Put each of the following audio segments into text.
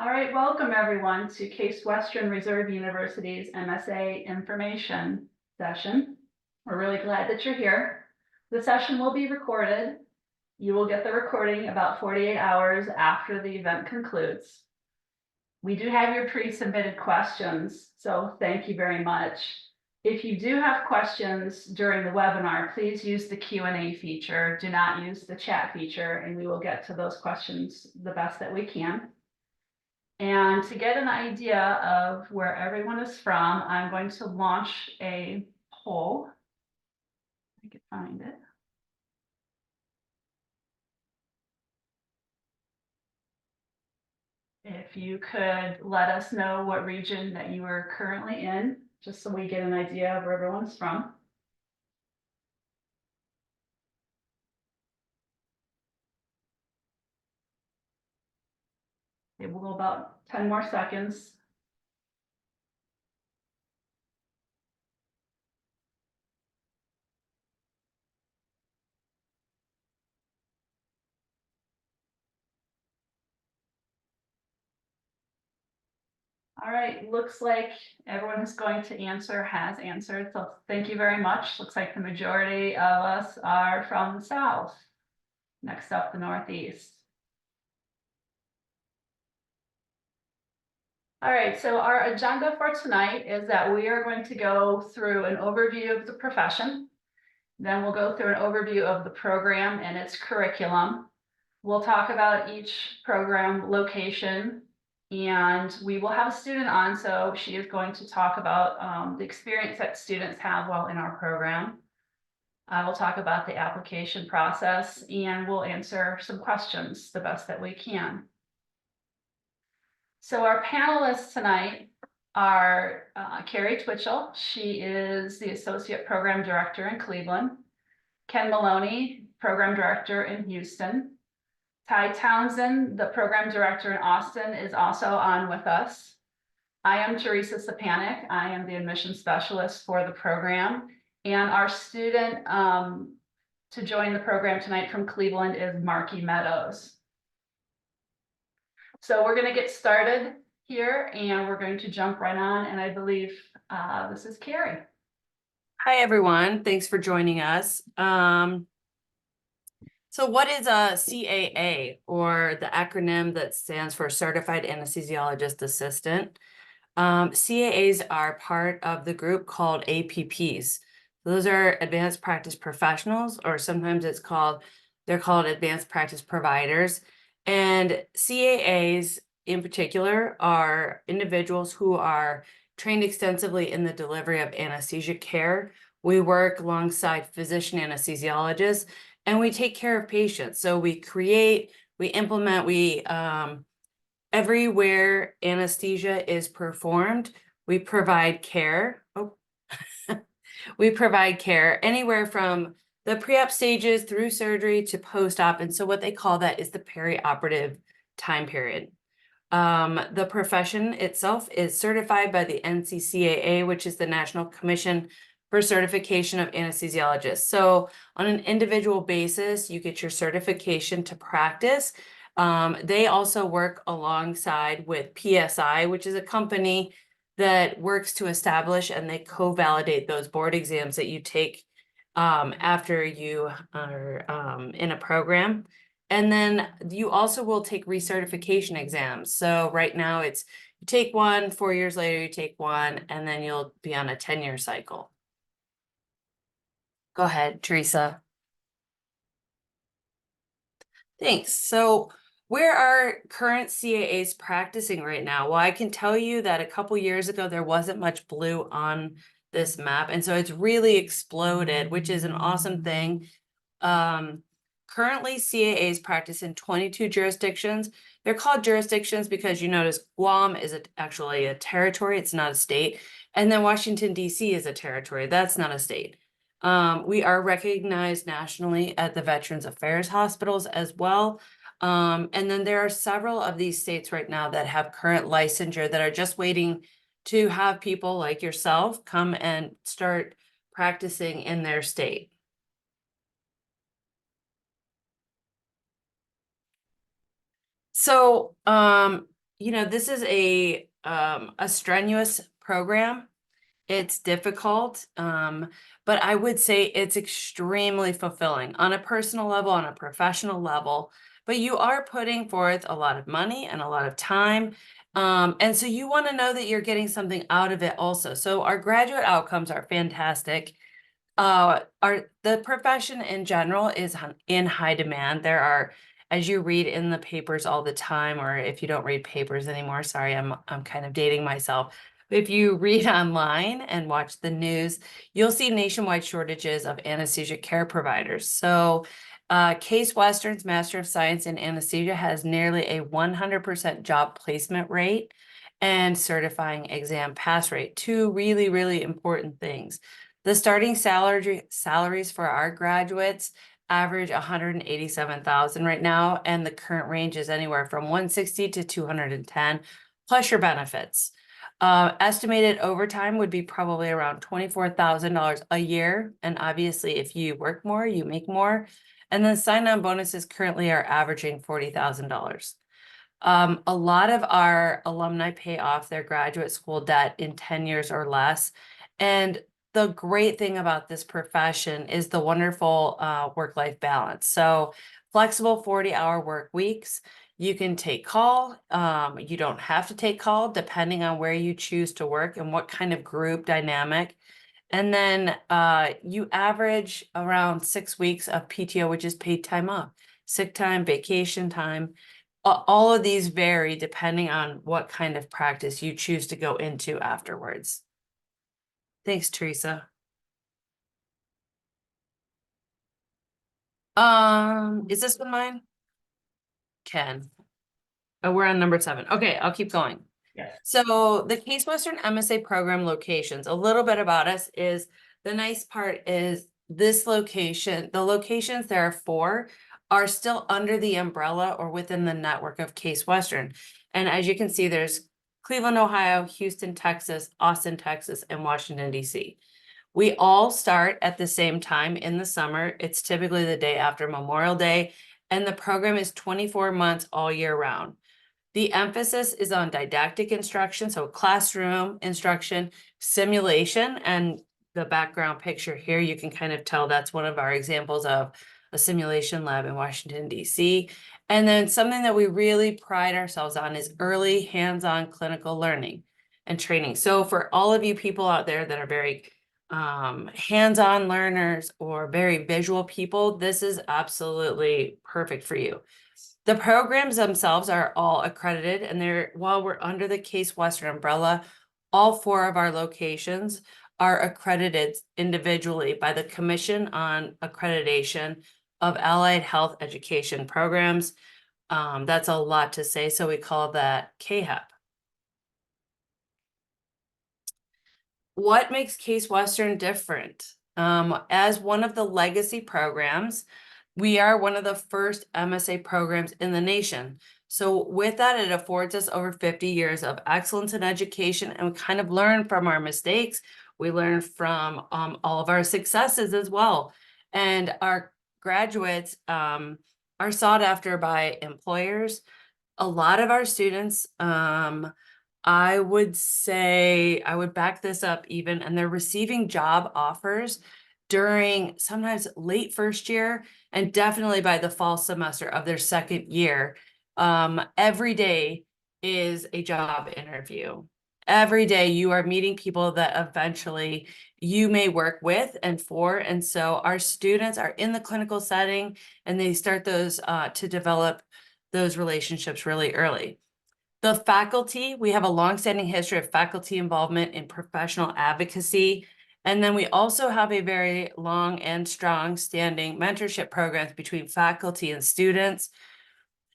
All right, welcome everyone to Case Western Reserve University's MSA Information session. We're really glad that you're here. The session will be recorded. You will get the recording about 48 hours after the event concludes. We do have your pre-submitted questions, so thank you very much. If you do have questions during the webinar, please use the Q&A feature. Do not use the chat feature, and we will get to those questions the best that we can. And to get an idea of where everyone is from, I'm going to launch a poll. I can find it. If you could let us know what region that you are currently in, just so we get an idea of where everyone's from. Okay, we'll go about 10 more seconds. All right, looks like everyone who's going to answer has answered, so thank you very much. Looks like the majority of us are from the South. Next up, the Northeast. All right, so our agenda for tonight is that we are going to go through an overview of the profession. Then we'll go through an overview of the program and its curriculum. We'll talk about each program location, and we will have a student on, so she is going to talk about the experience that students have while in our program. I will talk about the application process, and we'll answer some questions the best that we can. So our panelists tonight are Carrie Twitchell. She is the Associate Program Director in Cleveland. Ken Maloney, Program Director in Houston. Ty Townsend, the Program Director in Austin, is also on with us. I am Teresa Sapanik. I am the Admission Specialist for the program. And our student to join the program tonight from Cleveland is Marky Meadows. So we're going to get started here, and we're going to jump right on, and I believe this is Carrie. Hi, everyone. Thanks for joining us. So what is a CAA, or the acronym that stands for Certified Anesthesiologist Assistant? CAAs are part of the group called APPs. Those are Advanced Practice Professionals, or sometimes they're called Advanced Practice Providers. And CAAs in particular are individuals who are trained extensively in the delivery of anesthesia care. We work alongside physician anesthesiologists, and we take care of patients. So we create, we implement, everywhere anesthesia is performed, we provide care. We provide care anywhere from the pre-op stages through surgery to post-op. And so what they call that is the perioperative time period. The profession itself is certified by the NCCAA, which is the National Commission for Certification of Anesthesiologists. So on an individual basis, you get your certification to practice. They also work alongside with PSI, which is a company that works to establish, and they co-validate those board exams that you take after you are in a program. And then you also will take recertification exams. So right now it's, you take one, 4 years later you take one, and then you'll be on a 10-year cycle. Go ahead, Teresa. Thanks. So where are current CAAs practicing right now? Well, I can tell you that a couple years ago, there wasn't much blue on this map. And so it's really exploded, which is an awesome thing. Currently, CAAs practice in 22 jurisdictions. They're called jurisdictions because you notice Guam is actually a territory. It's not a state. And then Washington, D.C. is a territory. That's not a state. We are recognized nationally at the Veterans Affairs hospitals as well. And then there are several of these states right now that have current licensure that are just waiting to have people like yourself come and start practicing in their state. So, this is a strenuous program. It's difficult, but I would say it's extremely fulfilling on a personal level, on a professional level. But you are putting forth a lot of money and a lot of time. And so you want to know that you're getting something out of it also. So our graduate outcomes are fantastic. The profession in general is in high demand. There are, as you read in the papers all the time, or if you don't read papers anymore, sorry, I'm kind of dating myself. If you read online and watch the news, you'll see nationwide shortages of anesthesia care providers. So Case Western's Master of Science in Anesthesia has nearly a 100% job placement rate and certifying exam pass rate. Two really, really important things. The starting salaries for our graduates average 187,000 right now, and the current range is anywhere from 160 to 210, plus your benefits. Estimated overtime would be probably around $24,000 a year, and obviously, if you work more, you make more. And then sign-on bonuses currently are averaging $40,000. A lot of our alumni pay off their graduate school debt in 10 years or less, and the great thing about this profession is the wonderful work-life balance. So flexible 40-hour work weeks. You can take call. You don't have to take call depending on where you choose to work and what kind of group dynamic. And then you average around 6 weeks of PTO, which is paid time off, sick time, vacation time. All of these vary depending on what kind of practice you choose to go into afterwards. Thanks, Teresa. Is this one mine? Ken. Oh, we're on number 7. Okay, I'll keep going. Yes. So the Case Western MSA program locations, a little bit about us is the nice part is this location, the locations there are 4 are still under the umbrella or within the network of Case Western. And as you can see, there's Cleveland, Ohio, Houston, Texas, Austin, Texas, and Washington, D.C. We all start at the same time in the summer. It's typically the day after Memorial Day, and the program is 24 months all year round. The emphasis is on didactic instruction, so classroom instruction, simulation, and the background picture here, you can kind of tell that's one of our examples of a simulation lab in Washington, D.C. And then something that we really pride ourselves on is early hands-on clinical learning and training. So for all of you people out there that are very hands-on learners or very visual people, this is absolutely perfect for you. The programs themselves are all accredited, and while we're under the Case Western umbrella, all 4 of our locations are accredited individually by the Commission on Accreditation of Allied Health Education Programs. That's a lot to say, so we call that CAHEP. What makes Case Western different? As one of the legacy programs, we are one of the first MSA programs in the nation. So with that, it affords us over 50 years of excellence in education, and we kind of learn from our mistakes. We learn from all of our successes as well. And our graduates are sought after by employers. A lot of our students, I would say, I would back this up even, and they're receiving job offers during sometimes late first year and definitely by the fall semester of their second year. Every day is a job interview. Every day you are meeting people that eventually you may work with and for. And so our students are in the clinical setting and they start those to develop those relationships really early. The faculty, we have a longstanding history of faculty involvement in professional advocacy. And then we also have a very long and strong standing mentorship programs between faculty and students.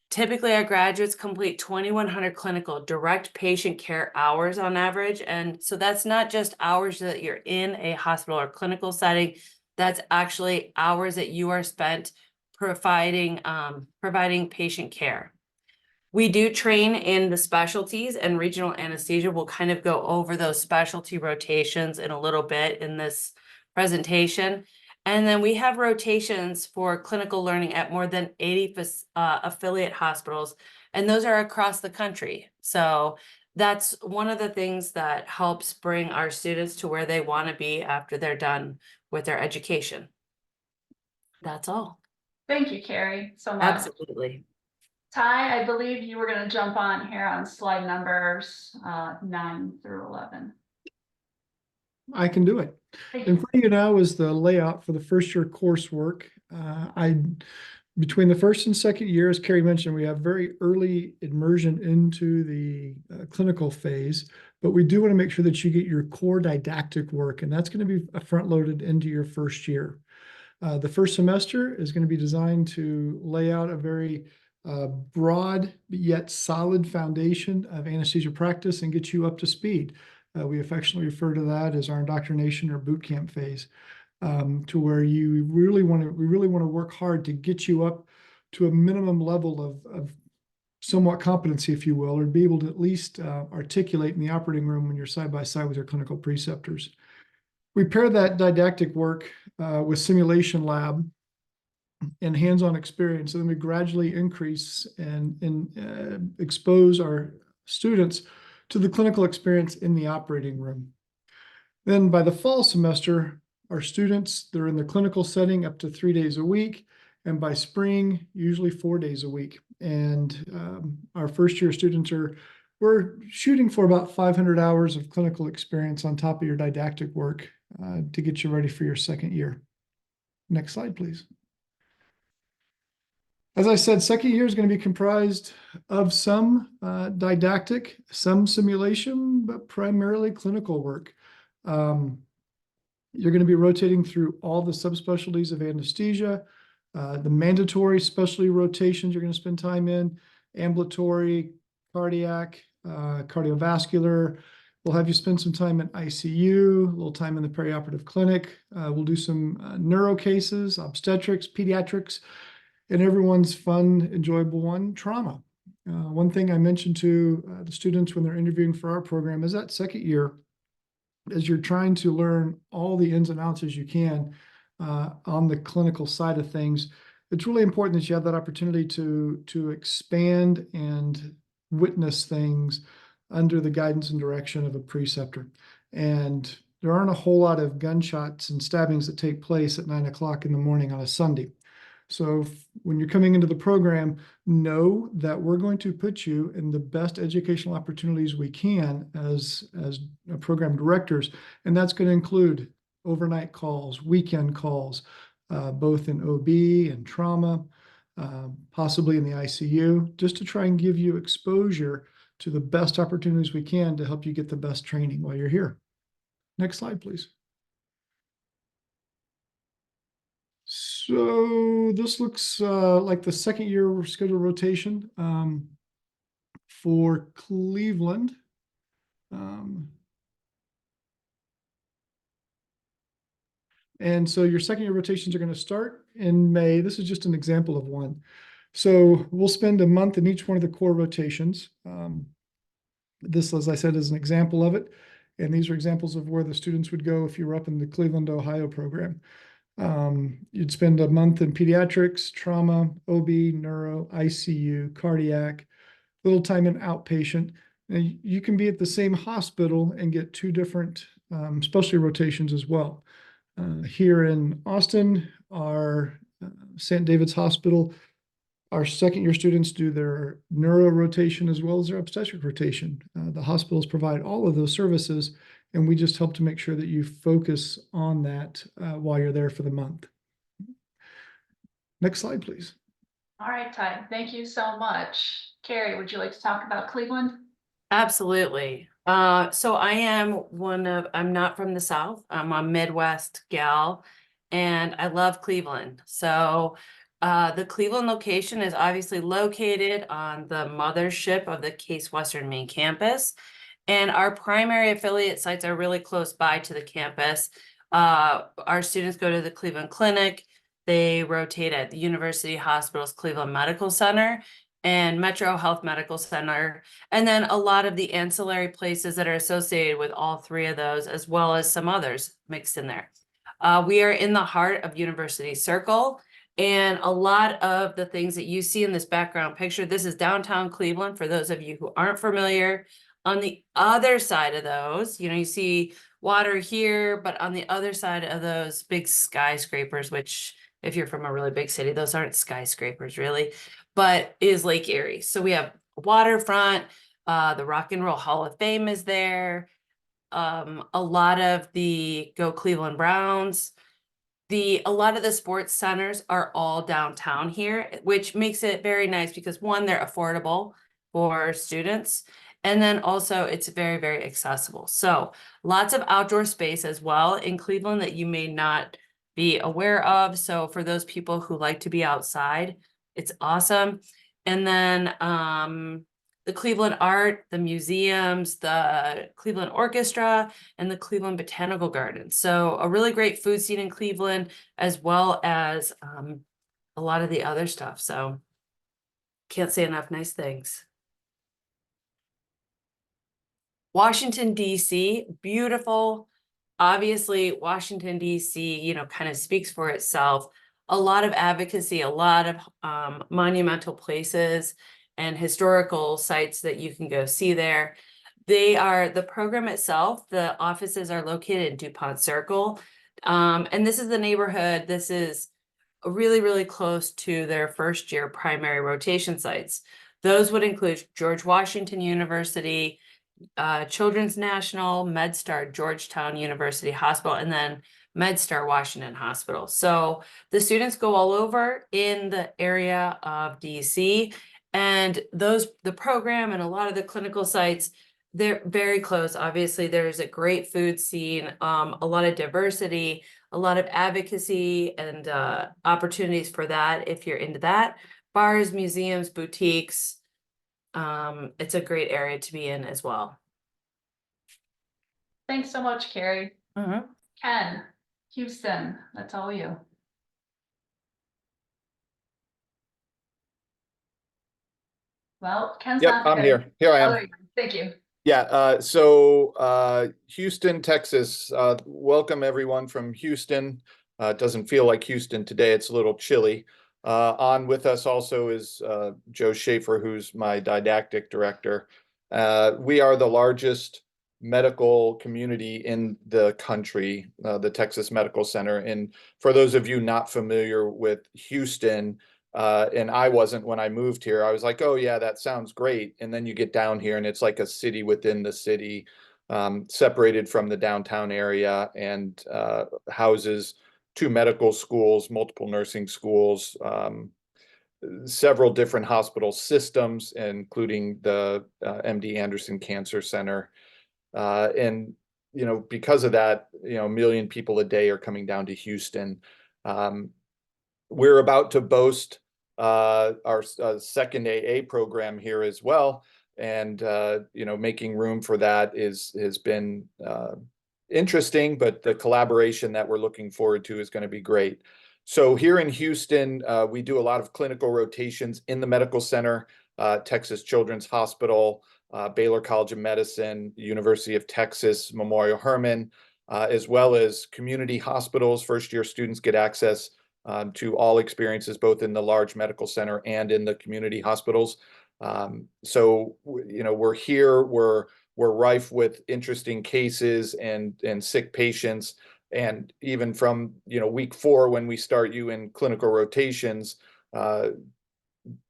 Typically, our graduates complete 2,100 clinical direct patient care hours on average. And so that's not just hours that you're in a hospital or clinical setting, that's actually hours that you are spent providing patient care. We do train in the specialties, and regional anesthesia. We'll kind of go over those specialty rotations in a little bit in this presentation. And then we have rotations for clinical learning at more than 80 affiliate hospitals, and those are across the country. So that's one of the things that helps bring our students to where they want to be after they're done with their education. That's all. Thank you, Carrie, so much. Absolutely. Ty, I believe you were gonna jump on here on slide numbers 9 through 11. I can do it. Thank In you. front of you now is the layout for the first year coursework. Between the first and second year, as Carrie mentioned, we have very early immersion into the clinical phase, but we do want to make sure that you get your core didactic work, and that's going to be front loaded into your first year. The first semester is going to be designed to lay out a very broad yet solid foundation of anesthesia practice and get you up to speed. We affectionately refer to that as our indoctrination or boot camp phase, to where we really want to work hard to get you up to a minimum level of somewhat competency, if you will, or be able to at least articulate in the operating room when you're side by side with your clinical preceptors. We pair that didactic work with simulation lab and hands-on experience, and then we gradually increase and expose our students to the clinical experience in the operating room. Then by the fall semester, our students, they're in the clinical setting up to 3 days a week, and by spring, usually 4 days a week. And our first year students we're shooting for about 500 hours of clinical experience on top of your didactic work to get you ready for your second year. Next slide, please. As I said, second year is going to be comprised of some didactic, some simulation, but primarily clinical work. You're going to be rotating through all the subspecialties of anesthesia, the mandatory specialty rotations you're going to spend time in, ambulatory, cardiac, cardiovascular. We'll have you spend some time in ICU, a little time in the perioperative clinic. We'll do some neuro cases, obstetrics, pediatrics, and everyone's fun, enjoyable one, trauma. One thing I mentioned to the students when they're interviewing for our program is that second year, as you're trying to learn all the ins and outs as you can on the clinical side of things, it's really important that you have that opportunity to expand and witness things under the guidance and direction of a preceptor. And there aren't a whole lot of gunshots and stabbings that take place at 9 o'clock in the morning on a Sunday. So when you're coming into the program, know that we're going to put you in the best educational opportunities we can as program directors. And that's going to include overnight calls, weekend calls, both in OB and trauma, possibly in the ICU, just to try and give you exposure to the best opportunities we can to help you get the best training while you're here. Next slide, please. So this looks like the second year schedule rotation for Cleveland. And so your second year rotations are going to start in May. This is just an example of one. So we'll spend a month in each one of the core rotations. This, as I said, is an example of it. And these are examples of where the students would go if you were up in the Cleveland, Ohio program. You'd spend a month in pediatrics, trauma, OB, neuro, ICU, cardiac, little time in outpatient. And you can be at the same hospital and get two different specialty rotations as well. Here in Austin, our St. David's Hospital, our second year students do their neuro rotation as well as their obstetric rotation. The hospitals provide all of those services, and we just help to make sure that you focus on that while you're there for the month. Next slide, please. All right, Ty, thank you so much. Carrie, would you like to talk about Cleveland? Absolutely. So I'm not from the South. I'm a Midwest gal, and I love Cleveland. So the Cleveland location is obviously located on the mothership of the Case Western main campus. And our primary affiliate sites are really close by to the campus. Our students go to the Cleveland Clinic. They rotate at the University Hospital's Cleveland Medical Center and Metro Health Medical Center, and then a lot of the ancillary places that are associated with all three of those, as well as some others mixed in there. We are in the heart of University Circle, and a lot of the things that you see in this background picture, this is downtown Cleveland, for those of you who aren't familiar. On the other side of those, you see water here, but on the other side of those big skyscrapers, which if you're from a really big city, those aren't skyscrapers really, but is Lake Erie. So we have waterfront, the Rock and Roll Hall of Fame is there. A lot of the Go Cleveland Browns. A lot of the sports centers are all downtown here, which makes it very nice because one, they're affordable for students. And then also it's very, very accessible. So lots of outdoor space as well in Cleveland that you may not be aware of. So for those people who like to be outside, it's awesome. And then the Cleveland Art, the museums, the Cleveland Orchestra, and the Cleveland Botanical Gardens. So a really great food scene in Cleveland, as well as a lot of the other stuff. So can't say enough nice things. Washington, D.C., beautiful. Obviously, Washington, D.C., kind of speaks for itself. A lot of advocacy, a lot of monumental places and historical sites that you can go see there. The program itself, the offices are located in DuPont Circle. And this is the neighborhood. This is really, really close to their first year primary rotation sites. Those would include George Washington University, Children's National, MedStar Georgetown University Hospital, and then MedStar Washington Hospital. So the students go all over in the area of DC, and the program and a lot of the clinical sites, they're very close. Obviously, there's a great food scene, a lot of diversity, a lot of advocacy and opportunities for that if you're into that. Bars, museums, boutiques. It's a great area to be in as well. Thanks so much, Carrie. Ken, Houston, that's all you. Well, Ken's Yep, not I'm good. here. I Oh, am. there you go. Thank you. Yeah, so Houston, Texas, welcome everyone from Houston. It doesn't feel like Houston today, it's a little chilly. On with us also is Joe Schaefer, who's my didactic director. We are the largest medical community in the country, the Texas Medical Center. And for those of you not familiar with Houston, and I wasn't when I moved here, I was like, oh yeah, that sounds great. And then you get down here and it's like a city within the city, separated from the downtown area, and houses 2 medical schools, multiple nursing schools, several different hospital systems, including the MD Anderson Cancer Center. And, because of that, 1 million people a day are coming down to Houston. We're about to boast our second AA program here as well. And, making room for that has been interesting, but the collaboration that we're looking forward to is going to be great. So here in Houston, we do a lot of clinical rotations in the medical center, Texas Children's Hospital, Baylor College of Medicine, University of Texas, Memorial Hermann, as well as community hospitals. First-year students get access to all experiences, both in the large medical center and in the community hospitals. So, we're here, we're rife with interesting cases and sick patients. And even from, week 4, when we start you in clinical rotations,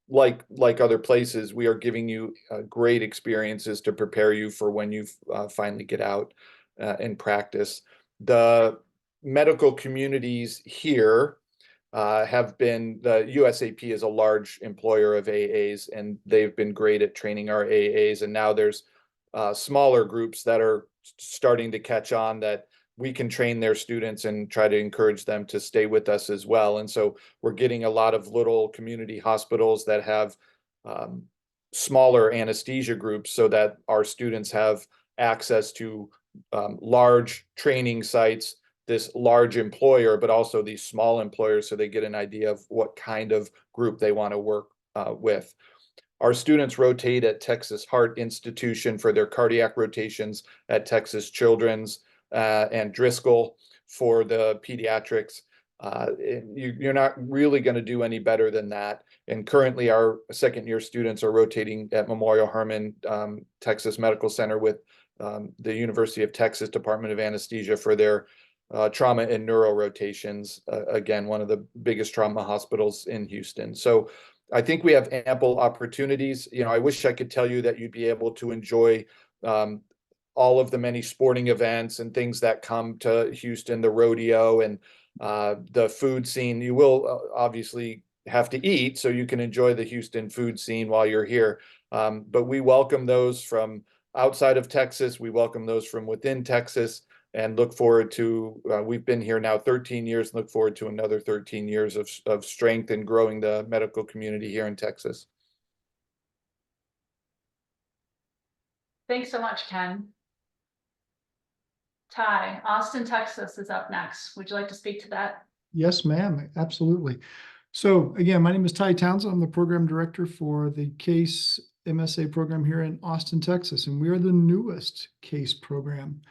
like other places, we are giving you great experiences to prepare you for when you finally get out and practice. The medical communities here have been, the USAP is a large employer of AAs, and they've been great at training our AAs. And now there's smaller groups that are starting to catch on, that we can train their students and try to encourage them to stay with us as well. And so we're getting a lot of little community hospitals that have smaller anesthesia groups, so that our students have access to large training sites, this large employer, but also these small employers, so they get an idea of what kind of group they want to work with. Our students rotate at Texas Heart Institution for their cardiac rotations, at Texas Children's and Driscoll. for the pediatrics. You're not really going to do any better than that. And currently our second-year students are rotating at Memorial Hermann, Texas Medical Center with the University of Texas Department of Anesthesia for their trauma and neuro rotations. Again, one of the biggest trauma hospitals in Houston. So I think we have ample opportunities. You know, I wish I could tell you that you'd be able to enjoy all of the many sporting events and things that come to Houston, the rodeo and the food scene. You will obviously have to eat so you can enjoy the Houston food scene while you're here. But we welcome those from outside of Texas. We welcome those from within Texas and look forward to, we've been here now 13 years, look forward to another 13 years of strength and growing the medical community here in Texas. Thanks so much, Ken. Ty, Austin, Texas is up next. Would you like to speak to that? Yes, ma'am, absolutely. So again, my name is Ty Townsend. I'm the program director for the CASE MSA program here in Austin, Texas, and we are the newest CASE program.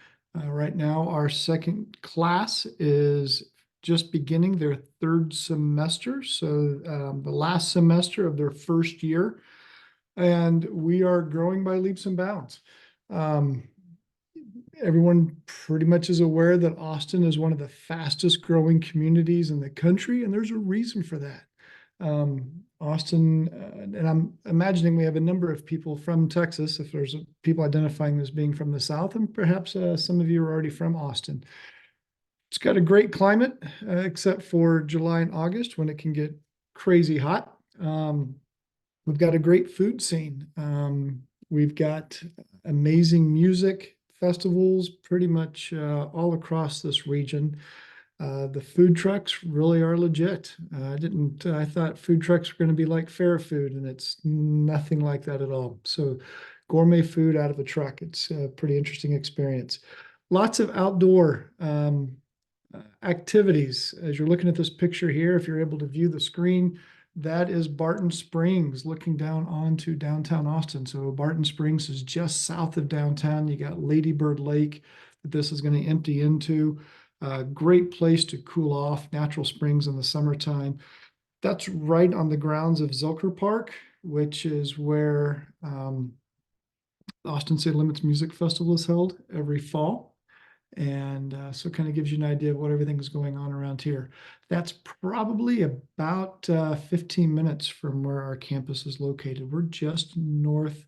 Right now, our second class is just beginning their third semester, so the last semester of their first year, and we are growing by leaps and bounds. Everyone pretty much is aware that Austin is one of the fastest growing communities in the country, and there's a reason for that. Austin, and I'm imagining we have a number of people from Texas, if there's people identifying as being from the South, and perhaps some of you are already from Austin. It's got a great climate, except for July and August when it can get crazy hot. We've got a great food scene. We've got amazing music festivals pretty much all across this region. The food trucks really are legit. I thought food trucks were going to be like fair food, and it's nothing like that at all. So gourmet food out of a truck. It's a pretty interesting experience. Lots of outdoor activities. As you're looking at this picture here, if you're able to view the screen, that is Barton Springs looking down onto downtown Austin. So Barton Springs is just south of downtown. You got Lady Bird Lake that this is going to empty into. Great place to cool off, natural springs in the summertime. That's right on the grounds of Zilker Park, which is where Austin City Limits Music Festival is held every fall. And so it kind of gives you an idea of what everything is going on around here. That's probably about 15 minutes from where our campus is located. We're just north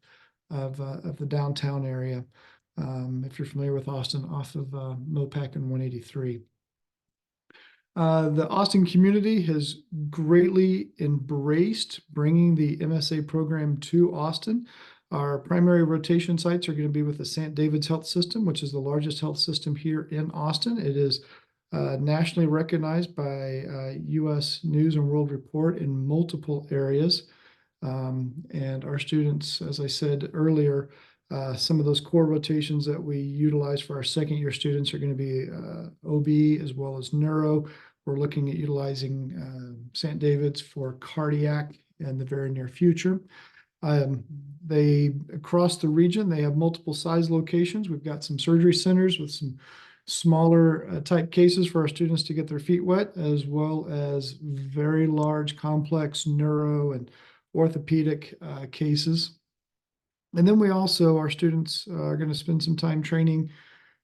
of the downtown area. If you're familiar with Austin, off of Mopac and 183. The Austin community has greatly embraced bringing the MSA program to Austin. Our primary rotation sites are going to be with the St. David's Health System, which is the largest health system here in Austin. It is nationally recognized by U.S. News and World Report in multiple areas. And our students, as I said earlier, some of those core rotations that we utilize for our second-year students are going to be OB as well as neuro. We're looking at utilizing St. David's for cardiac in the very near future. Across the region, they have multiple size locations. We've got some surgery centers with some smaller type cases for our students to get their feet wet, as well as very large, complex neuro and orthopedic cases. And then we also, our students are going to spend some time training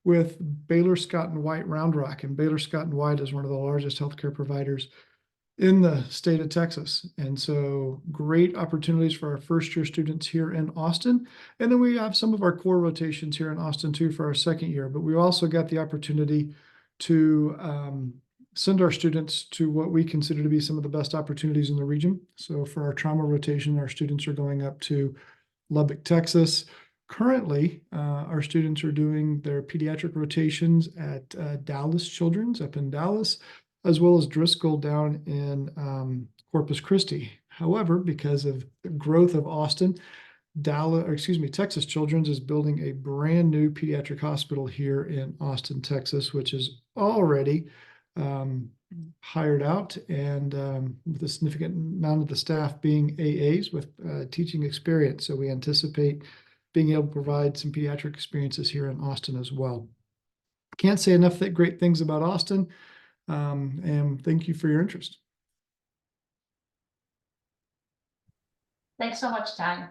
with Baylor Scott and White Round Rock. And Baylor Scott and White is one of the largest healthcare providers in the state of Texas. And so great opportunities for our first year students here in Austin. And then we have some of our core rotations here in Austin too for our second year, but we also got the opportunity to send our students to what we consider to be some of the best opportunities in the region. So for our trauma rotation, our students are going up to Lubbock, Texas. Currently, our students are doing their pediatric rotations at Dallas Children's up in Dallas, as well as Driscoll down in Corpus Christi. However, because of the growth of Austin, Texas Children's is building a brand new pediatric hospital here in Austin, Texas, which is already hired out and with a significant amount of the staff being AAs with teaching experience. So we anticipate being able to provide some pediatric experiences here in Austin as well. can't say enough great things about Austin. And thank you for your interest. Thanks so much, Ty.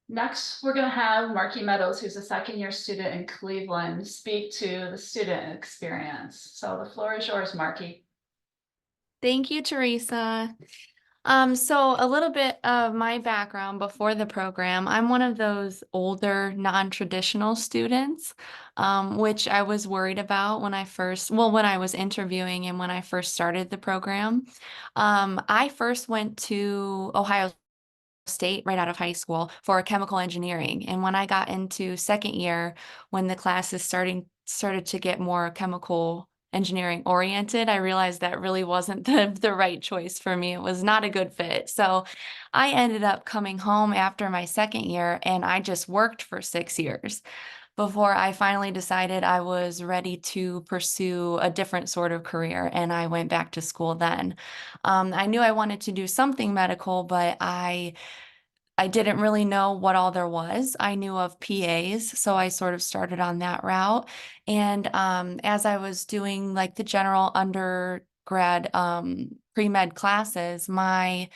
Next, we're going to have Marky Meadows, who's a second-year student in Cleveland, speak to the student experience. So the floor is yours, Marky. Thank you, Teresa. So a little bit of my background before the program. I'm one of those older, non-traditional students, which I was worried about when when I was interviewing and when I first started the program. I first went to Ohio State right out of high school for chemical engineering. And when I got into second year, when the classes started to get more chemical engineering oriented, I realized that really wasn't the right choice for me. It was not a good fit. So I ended up coming home after my second year and I just worked for 6 years before I finally decided I was ready to pursue a different sort of career, and I went back to school then. I knew I wanted to do something medical, but I didn't really know what all there was. I knew of PAs, so I sort of started on that route. And as I was doing like the general undergrad pre-med classes, my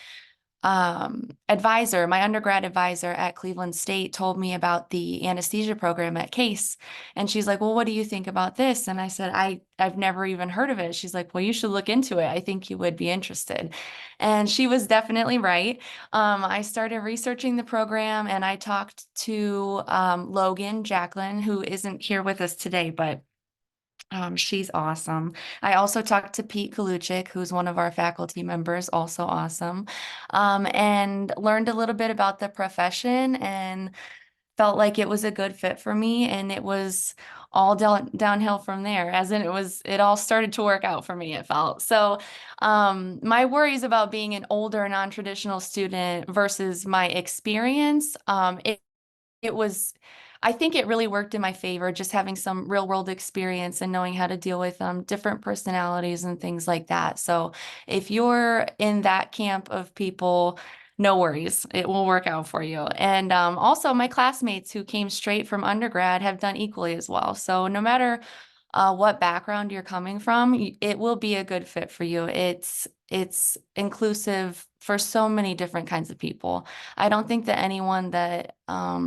undergrad advisor at Cleveland State told me about the anesthesia program at Case. And she's like, well, what do you think about this? And I said, I've never even heard of it. She's like, well, you should look into it. I think you would be interested. And she was definitely right. I started researching the program and I talked to Logan Jacqueline, who isn't here with us today, but she's awesome. I also talked to Pete Kaluchik, who's one of our faculty members, also awesome, and learned a little bit about the profession and felt like it was a good fit for me. And it was all downhill from there, as in it all started to work out for me, it felt. So my worries about being an older non-traditional student versus my experience, I think it really worked in my favor, just having some real world experience and knowing how to deal with different personalities and things like that. So if you're in that camp of people, no worries, it will work out for you. And also my classmates who came straight from undergrad have done equally as well. So no matter what background you're coming from, it will be a good fit for you. It's inclusive for so many different kinds of people. I don't think that anyone that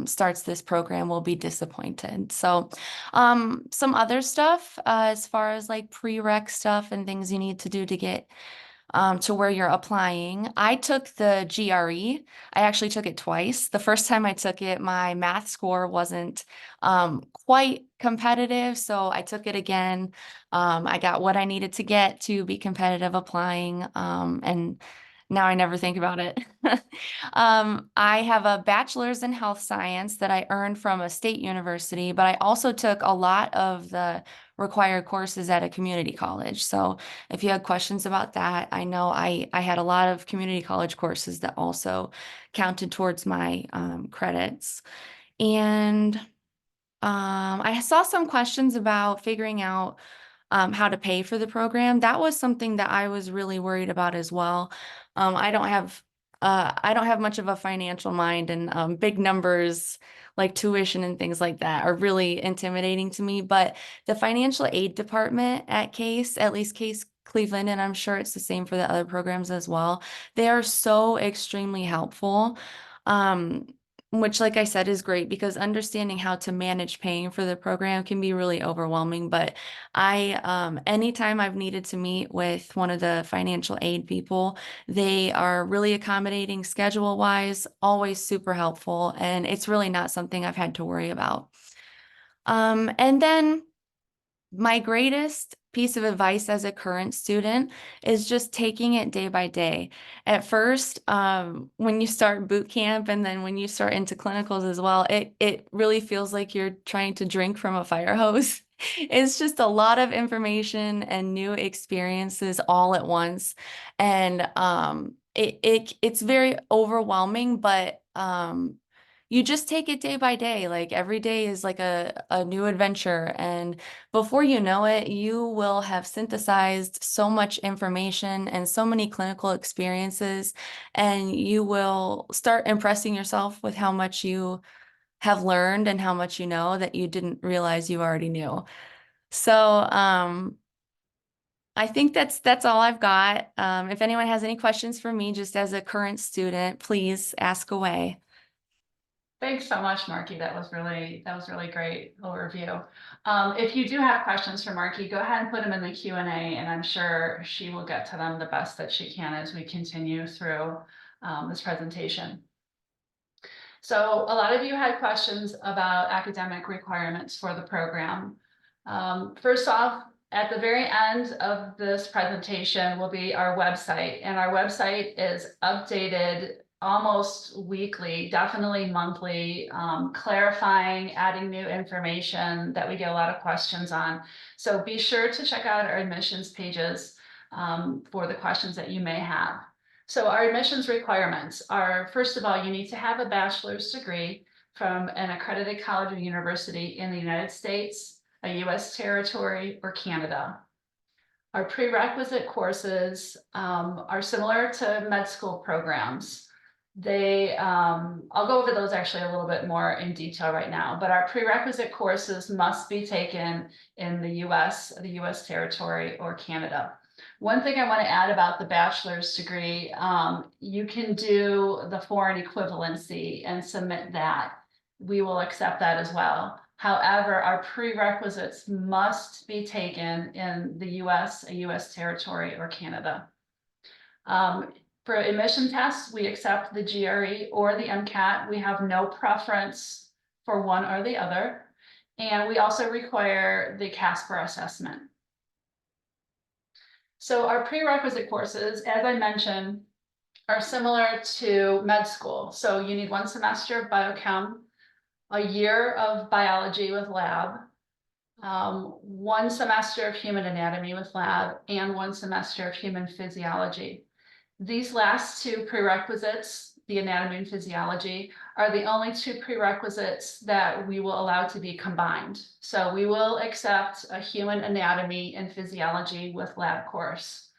starts this program will be disappointed. So some other stuff as far as like prereq stuff and things you need to do to get to where you're applying. I took the GRE. I actually took it twice. The first time I took it, my math score wasn't quite competitive, so I took it again. I got what I needed to get to be competitive applying, and now I never think about it. I have a bachelor's in health science that I earned from a state university, but I also took a lot of the required courses at a community college. So if you had questions about that, I know I had a lot of community college courses that also counted towards my credits. And I saw some questions about figuring out how to pay for the program. That was something that I was really worried about as well. I don't have much of a financial mind, and big numbers like tuition and things like that are really intimidating to me. But the financial aid department at Case, at least Case Cleveland, and I'm sure it's the same for the other programs as well, they are so extremely helpful. Which, like I said, is great because understanding how to manage paying for the program can be really overwhelming. But anytime I've needed to meet with one of the financial aid people, they are really accommodating schedule wise, always super helpful. And it's really not something I've had to worry about. And then my greatest piece of advice as a current student is just taking it day by day. At first, when you start boot camp and then when you start into clinicals as well, it really feels like you're trying to drink from a fire hose. It's just a lot of information and new experiences all at once. And it's very overwhelming, but you just take it day by day. Like every day is like a new adventure. And before you know it, you will have synthesized so much information and so many clinical experiences, and you will start impressing yourself with how much you have learned and how much you know that you didn't realize you already knew. So I think that's all I've got. If anyone has any questions for me, just as a current student, please ask away. Thanks so much, Marky. That was really great overview. If you do have questions for Marky, go ahead and put them in the Q&A, and I'm sure she will get to them the best that she can as we continue through this presentation. So a lot of you had questions about academic requirements for the program. First off, at the very end of this presentation will be our website, and our website is updated almost weekly, definitely monthly, clarifying, adding new information that we get a lot of questions on. So be sure to check out our admissions pages for the questions that you may have. So our admissions requirements are, first of all, you need to have a bachelor's degree from an accredited college or university in the United States, a US territory, or Canada. Our prerequisite courses are similar to med school programs. I'll go over those actually a little bit more in detail right now, but our prerequisite courses must be taken in the US territory, or Canada. One thing I want to add about the bachelor's degree, you can do the foreign equivalency and submit that. We will accept that as well. However, our prerequisites must be taken in the US, a US territory, or Canada. For admission tests, we accept the GRE or the MCAT. We have no preference for one or the other. And we also require the CASPER assessment. So our prerequisite courses, as I mentioned, are similar to med school. So you need 1 semester of biochem, a year of biology with lab, 1 semester of human anatomy with lab, and 1 semester of human physiology. These last 2 prerequisites, the anatomy and physiology, are the only 2 prerequisites that we will allow to be combined. So we will accept a human anatomy and physiology with lab course.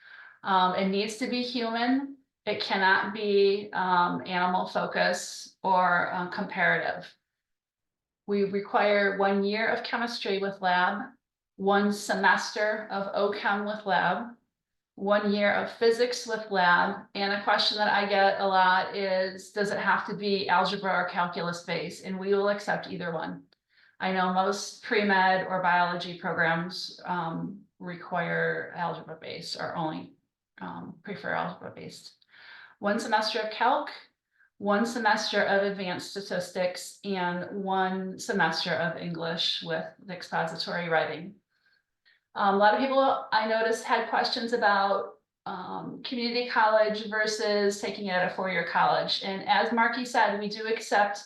It needs to be human. It cannot be animal focus or comparative. We require 1 year of chemistry with lab, 1 semester of OChem with lab, 1 year of physics with lab. And a question that I get a lot is, does it have to be algebra or calculus based? And we will accept either one. I know most pre-med or biology programs require algebra based, or only prefer algebra based. 1 semester of calc, 1 semester of advanced statistics, and 1 semester of English with expository writing. A lot of people I noticed had questions about community college versus taking it at a 4-year college. And as Marky said, we do accept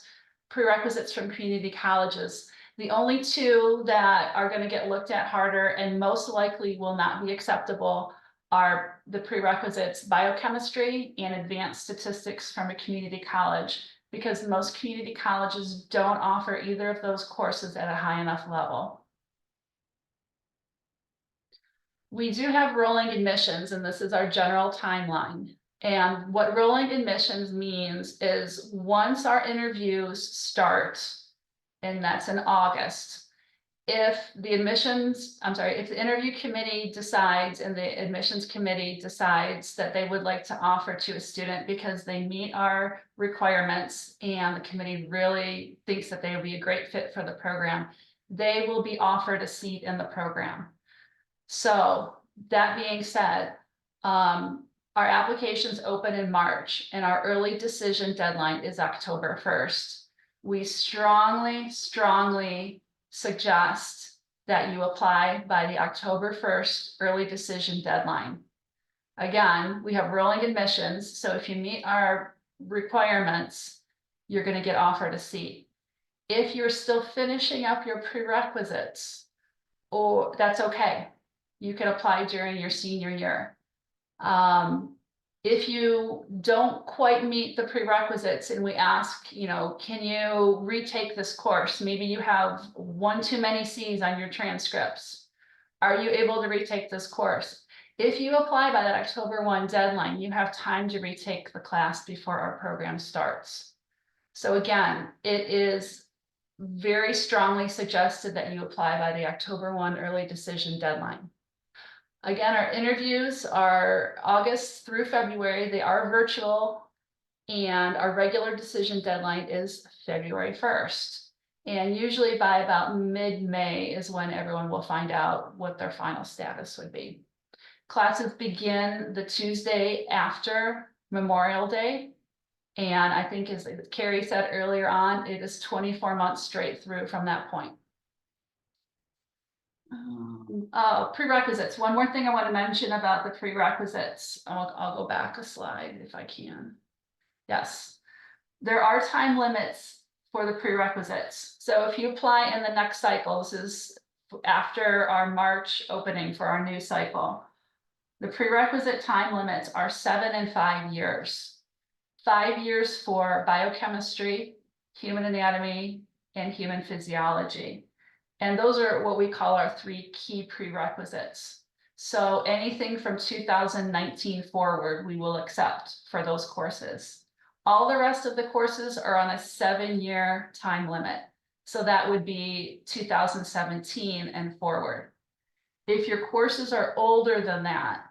prerequisites from community colleges. The only 2 that are going to get looked at harder and most likely will not be acceptable are the prerequisites biochemistry and advanced statistics from a community college, because most community colleges don't offer either of those courses at a high enough level. We do have rolling admissions, and this is our general timeline. And what rolling admissions means is once our interviews start, and that's in August, if the interview committee decides and the admissions committee decides that they would like to offer to a student because they meet our requirements and the committee really thinks that they will be a great fit for the program, they will be offered a seat in the program. So that being said, our applications open in March and our early decision deadline is October 1st. We strongly suggest that you apply by the October 1st early decision deadline. Again, we have rolling admissions, so if you meet our requirements, you're going to get offered a seat. If you're still finishing up your prerequisites, or that's okay. You can apply during your senior year. If you don't quite meet the prerequisites and we ask, can you retake this course? Maybe you have 1 too many C's on your transcripts. Are you able to retake this course? If you apply by that October 1 deadline, you have time to retake the class before our program starts. So again, it is very strongly suggested that you apply by the October 1 early decision deadline. Again, our interviews are August through February. They are virtual, and our regular decision deadline is February 1st. And usually by about mid-May is when everyone will find out what their final status would be. Classes begin the Tuesday after Memorial Day. And I think, as Carrie said earlier on, it is 24 months straight through from that point. Prerequisites. One more thing I want to mention about the prerequisites. I'll go back a slide if I can. Yes, there are time limits for the prerequisites. So if you apply in the next cycle, this is after our March opening for our new cycle, the prerequisite time limits are 7 and 5 years. 5 years for biochemistry, human anatomy, and human physiology. And those are what we call our 3 key prerequisites. So anything from 2019 forward, we will accept for those courses. All the rest of the courses are on a 7-year time limit. So that would be 2017 and forward. If your courses are older than that,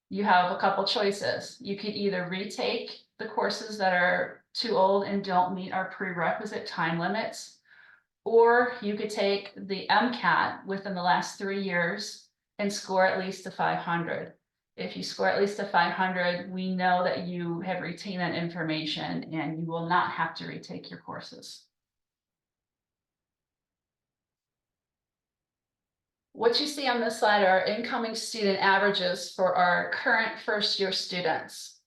you have a couple choices. You could either retake the courses that are too old and don't meet our prerequisite time limits, or you could take the MCAT within the last 3 years and score at least a 500. If you score at least a 500, we know that you have retained that information and you will not have to retake your courses. What you see on this slide are incoming student averages for our current first-year students.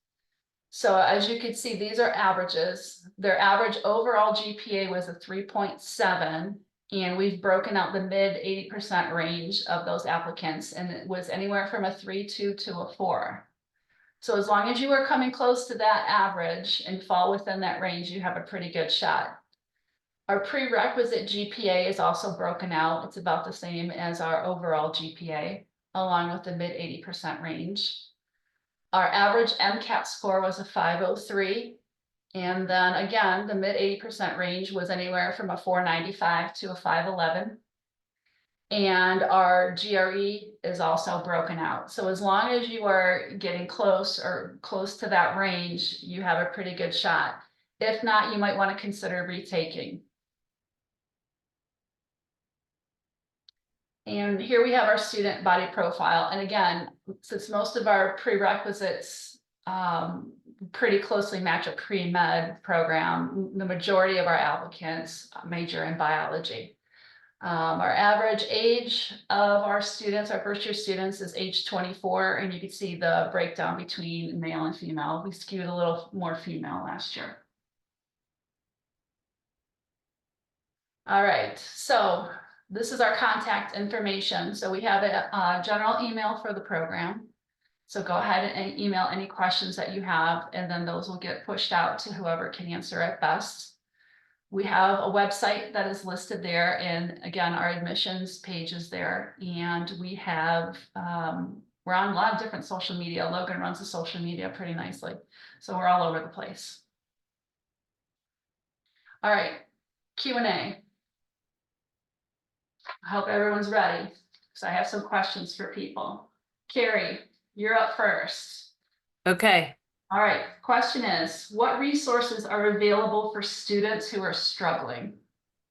So as you can see, these are averages. Their average overall GPA was a 3.7, and we've broken out the mid 80% range of those applicants, and it was anywhere from a 3.2 to a 4. So as long as you are coming close to that average and fall within that range, you have a pretty good shot. Our prerequisite GPA is also broken out. It's about the same as our overall GPA, along with the mid 80% range. Our average MCAT score was a 503. And then again, the mid 80% range was anywhere from a 495 to a 511. And our GRE is also broken out. So as long as you are getting close or close to that range, you have a pretty good shot. If not, you might want to consider retaking. And here we have our student body profile. And again, since most of our prerequisites pretty closely match a pre-med program, the majority of our applicants major in biology. Our average age of our students, our first year students, is age 24, and you can see the breakdown between male and female. We skewed a little more female last year. All right, so this is our contact information. So we have a general email for the program. So go ahead and email any questions that you have, and then those will get pushed out to whoever can answer it best. We have a website that is listed there, and again, our admissions page is there. And we have, we're on a lot of different social media. Logan runs the social media pretty nicely. So we're all over the place. All right, Q&A. I hope everyone's ready, because I have some questions for people. Carrie, you're up first. Okay. All right, question is, what resources are available for students who are struggling?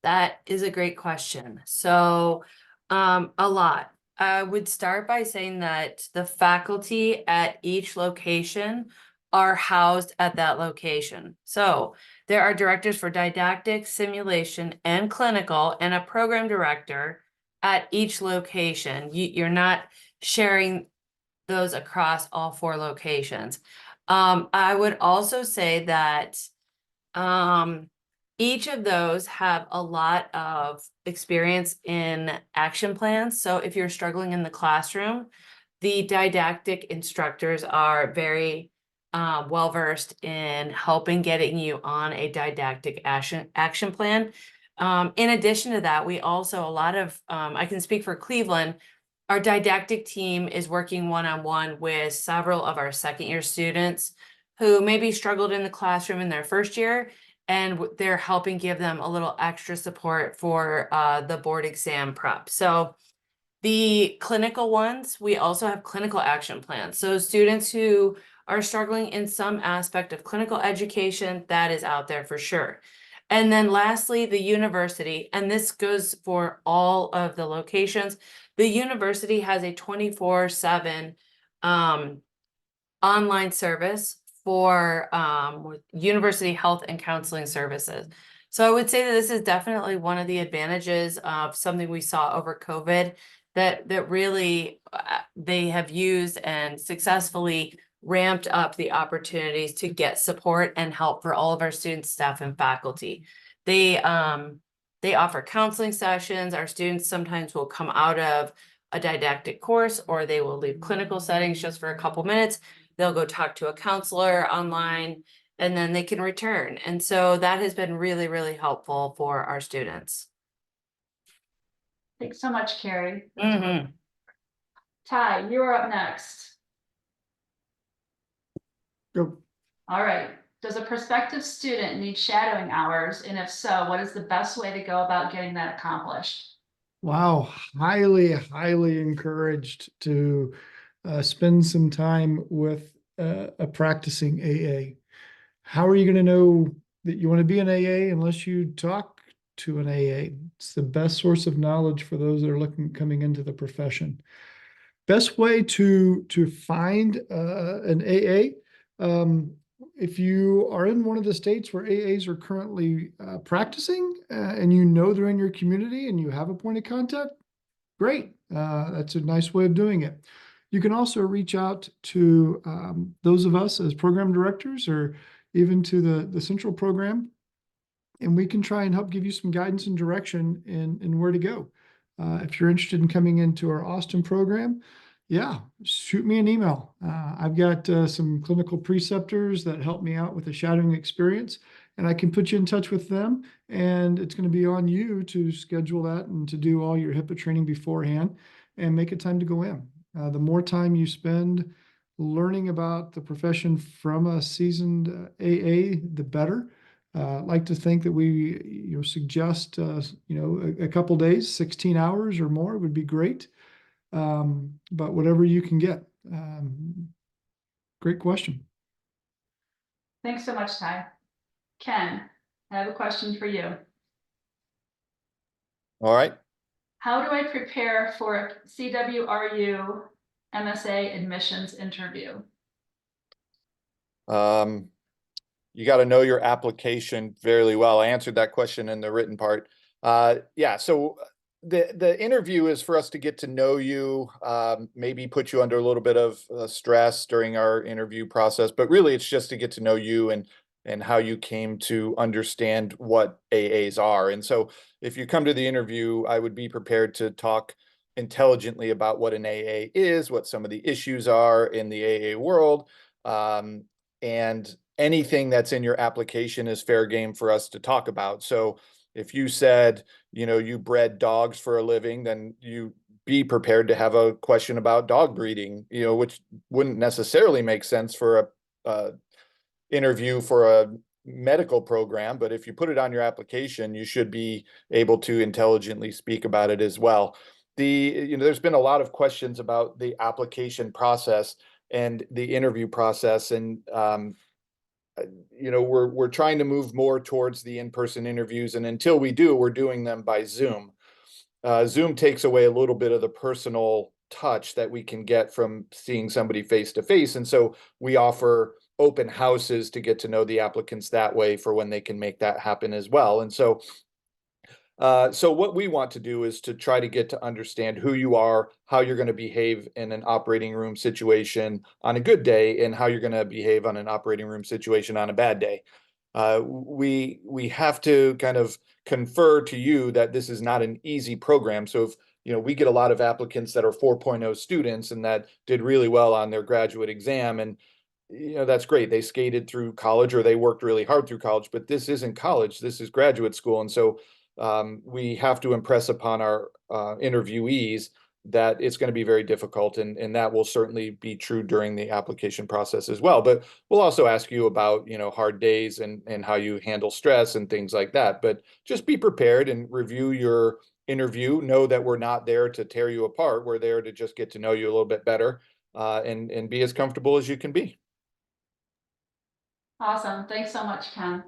That is a great question. So, a lot. I would start by saying that the faculty at each location are housed at that location. So there are directors for didactic, simulation, and clinical, and a program director at each location. You're not sharing those across all 4 locations. I would also say that each of those have a lot of experience in action plans. So if you're struggling in the classroom, the didactic instructors are very well-versed in helping getting you on a didactic action plan. In addition to that, we also, a lot of, I can speak for Cleveland, our didactic team is working one-on-one with several of our second-year students who maybe struggled in the classroom in their first year, and they're helping give them a little extra support for the board exam prep. So the clinical ones, we also have clinical action plans. So students who are struggling in some aspect of clinical education, that is out there for sure. And then lastly, the university, and this goes for all of the locations. The university has a 24/7 online service for with university health and counseling services. So I would say that this is definitely one of the advantages of something we saw over COVID that really they have used and successfully ramped up the opportunities to get support and help for all of our students, staff, and faculty. They offer counseling sessions. Our students sometimes will come out of a didactic course, or they will leave clinical settings just for a couple minutes. They'll go talk to a counselor online, and then they can return. And so that has been really, really helpful for our students. Thanks so much, Carrie. Mhm. Ty, you are up next. Go. All right. Does a prospective student need shadowing hours? And if so, what is the best way to go about getting that accomplished? Wow, highly encouraged to spend some time with a practicing AA. How are you going to know that you want to be an AA unless you talk to an AA? It's the best source of knowledge for those that are coming into the profession. Best way to find an AA, if you are in one of the states where AAs are currently practicing and you know they're in your community and you have a point of contact, great. That's a nice way of doing it. You can also reach out to those of us as program directors or even to the central program, and we can try and help give you some guidance and direction in where to go. If you're interested in coming into our Austin program, yeah, shoot me an email. I've got some clinical preceptors that help me out with the shadowing experience, and I can put you in touch with them. And it's going to be on you to schedule that and to do all your HIPAA training beforehand and make it time to go in. The more time you spend learning about the profession from a seasoned AA, the better. I'd like to think that we suggest a couple days, 16 hours or more would be great. But whatever you can get. Great question. Thanks so much, Ty. Ken, I have a question for you. All right. How do I prepare for a CWRU MSA admissions interview? You got to know your application fairly well. I answered that question in the written part. Yeah, so the interview is for us to get to know you, maybe put you under a little bit of stress during our interview process, but really it's just to get to know you and how you came to understand what AAs are. And so if you come to the interview, I would be prepared to talk intelligently about what an AA is, what some of the issues are in the AA world, and anything that's in your application is fair game for us to talk about. So if you said, you bred dogs for a living, then you be prepared to have a question about dog breeding, which wouldn't necessarily make sense for a interview for a medical program. But if you put it on your application, you should be able to intelligently speak about it as well. There's been a lot of questions about the application process and the interview process, and we're trying to move more towards the in-person interviews, and until we do, we're doing them by Zoom. Zoom takes away a little bit of the personal touch that we can get from seeing somebody face to face, and so we offer open houses to get to know the applicants that way for when they can make that happen as well. And so what we want to do is to try to get to understand who you are, how you're going to behave in an operating room situation on a good day, and how you're going to behave on an operating room situation on a bad day. We have to kind of confer to you that this is not an easy program. So if we get a lot of applicants that are 4.0 students and that did really well on their graduate exam, and that's great. They skated through college or they worked really hard through college, but this isn't college. This is graduate school. And so we have to impress upon our interviewees that it's going to be very difficult, and that will certainly be true during the application process as well. But we'll also ask you about, you know, hard days and how you handle stress and things like that. But just be prepared and review your interview. Know that we're not there to tear you apart. We're there to just get to know you a little bit better, and be as comfortable as you can be. Awesome. Thanks so much, Ken.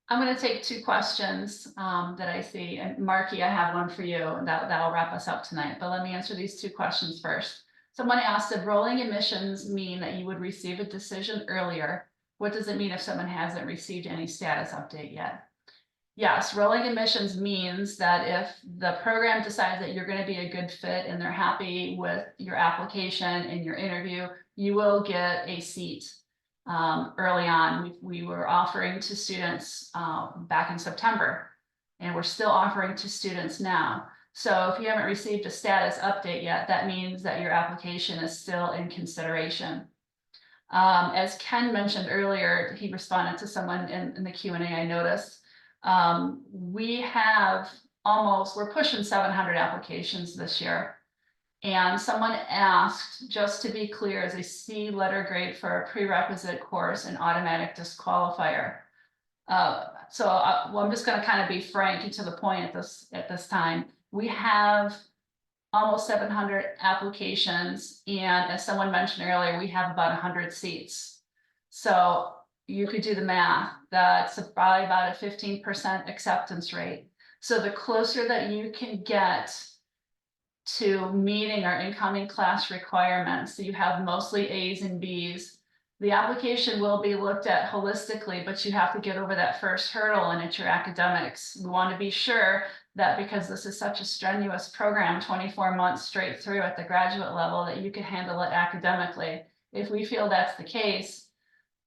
I'm going to take two questions that I see. And Marky, I have one for you that'll wrap us up tonight. But let me answer these two questions first. Someone asked, if rolling admissions mean that you would receive a decision earlier? What does it mean if someone hasn't received any status update yet? Yes, rolling admissions means that if the program decides that you're going to be a good fit and they're happy with your application and your interview, you will get a seat. Early on, we were offering to students back in September, and we're still offering to students now. So if you haven't received a status update yet, that means that your application is still in consideration. As Ken mentioned earlier, he responded to someone in the Q&A, I noticed. We're pushing 700 applications this year. And someone asked, just to be clear, is a C letter grade for a prerequisite course an automatic disqualifier? I'm just going to kind of be frank and to the point at this time. We have almost 700 applications, and as someone mentioned earlier, we have about 100 seats. So you could do the math. That's probably about a 15% acceptance rate. So the closer that you can get to meeting our incoming class requirements, so you have mostly A's and B's, the application will be looked at holistically, but you have to get over that first hurdle, and it's your academics. We want to be sure that because this is such a strenuous program, 24 months straight through at the graduate level, that you can handle it academically. If we feel that's the case,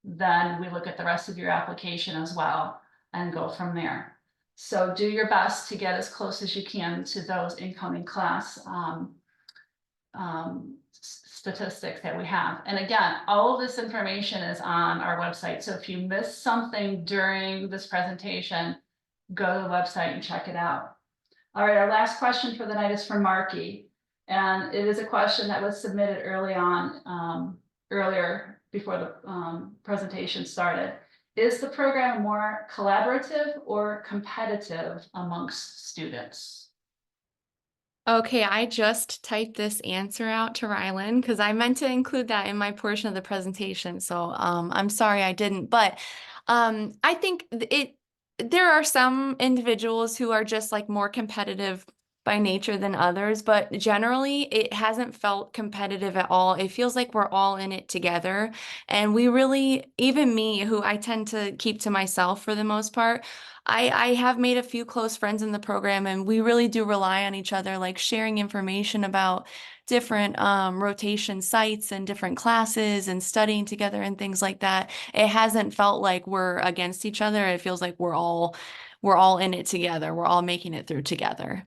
then we look at the rest of your application as well and go from there. So do your best to get as close as you can to those incoming class statistics that we have. And again, all of this information is on our website. So if you missed something during this presentation, go to the website and check it out. All right, our last question for the night is from Marky. And it is a question that was submitted earlier before the presentation started. Is the program more collaborative or competitive amongst students? Okay, I just typed this answer out to Rylan because I meant to include that in my portion of the presentation. So I'm sorry I didn't, but I think there are some individuals who are just like more competitive by nature than others, but generally it hasn't felt competitive at all. It feels like we're all in it together. And we really, even me, who I tend to keep to myself for the most part, I have made a few close friends in the program, and we really do rely on each other, like sharing information about different rotation sites and different classes and studying together and things like that. It hasn't felt like we're against each other. It feels like we're all in it together. We're all making it through together.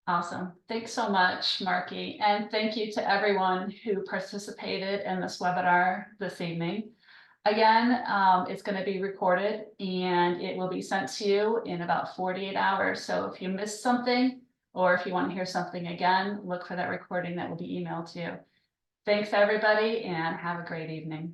Awesome. Thanks so much, Marky. And thank you to everyone who participated in this webinar this evening. Again, it's going to be recorded and it will be sent to you in about 48 hours. So if you missed something, or if you want to hear something again, look for that recording that will be emailed to you. Thanks, everybody, and have a great evening.